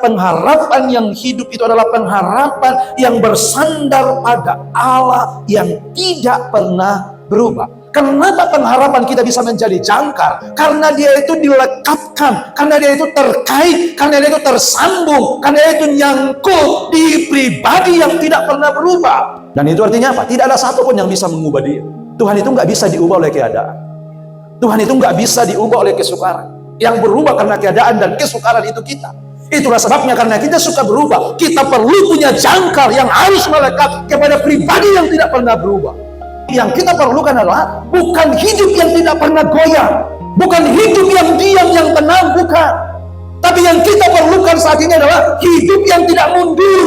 Pengharapan yang hidup itu adalah pengharapan yang bersandar pada Allah yang tidak pernah berubah. Kenapa pengharapan kita bisa menjadi jangkar? Karena dia itu dilekatkan, karena dia itu terkait, karena dia itu tersambung, karena dia itu nyangkut di pribadi yang tidak pernah berubah. Dan itu artinya apa? Tidak ada satupun yang bisa mengubah dia. Tuhan itu nggak bisa diubah oleh keadaan. Tuhan itu nggak bisa diubah oleh kesukaran. Yang berubah karena keadaan dan kesukaran itu kita. Itulah sebabnya karena kita suka berubah, kita perlu punya jangkar yang harus melekat kepada pribadi yang tidak pernah berubah. Yang kita perlukan adalah bukan hidup yang tidak pernah goyah, bukan hidup yang diam, yang tenang, bukan. Tapi yang kita perlukan saat ini adalah hidup yang tidak mundur,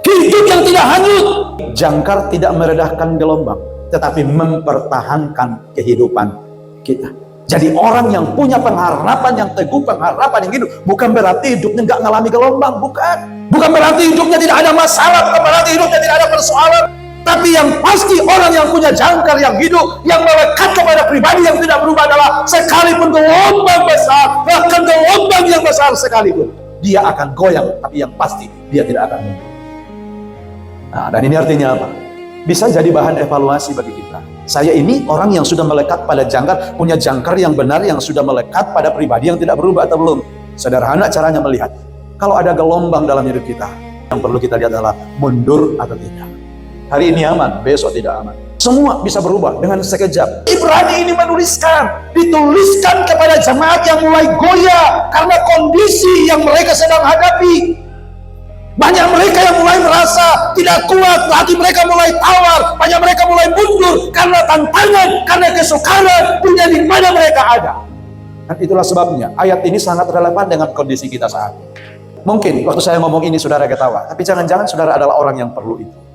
hidup yang tidak hanyut. Jangkar tidak meredahkan gelombang, tetapi mempertahankan kehidupan kita. Jadi orang yang punya pengharapan yang teguh, pengharapan yang hidup, bukan berarti hidupnya nggak ngalami gelombang, bukan. Bukan berarti hidupnya tidak ada masalah, bukan berarti hidupnya tidak ada persoalan. Tapi yang pasti orang yang punya jangkar yang hidup, yang melekat kepada pribadi yang tidak berubah adalah sekalipun gelombang besar, bahkan gelombang yang besar sekalipun, dia akan goyang, tapi yang pasti dia tidak akan mundur. Nah, dan ini artinya apa? Bisa jadi bahan evaluasi bagi kita. Saya ini orang yang sudah melekat pada jangkar, punya jangkar yang benar, yang sudah melekat pada pribadi yang tidak berubah atau belum? Sederhana caranya melihat. Kalau ada gelombang dalam hidup kita, yang perlu kita lihat adalah mundur atau tidak. Hari ini aman, besok tidak aman. Semua bisa berubah dengan sekejap. Ibrani ini dituliskan kepada jemaat yang mulai goyah karena kondisi yang mereka sedang hadapi. Banyak mereka yang mulai merasa tidak kuat, lagi mereka mulai tawar, banyak mereka mulai mundur karena tantangan, karena kesukaran dunia di mana mereka ada. Dan itulah sebabnya ayat ini sangat relevan dengan kondisi kita saat ini. Mungkin waktu saya ngomong ini saudara ketawa, tapi jangan-jangan saudara adalah orang yang perlu itu.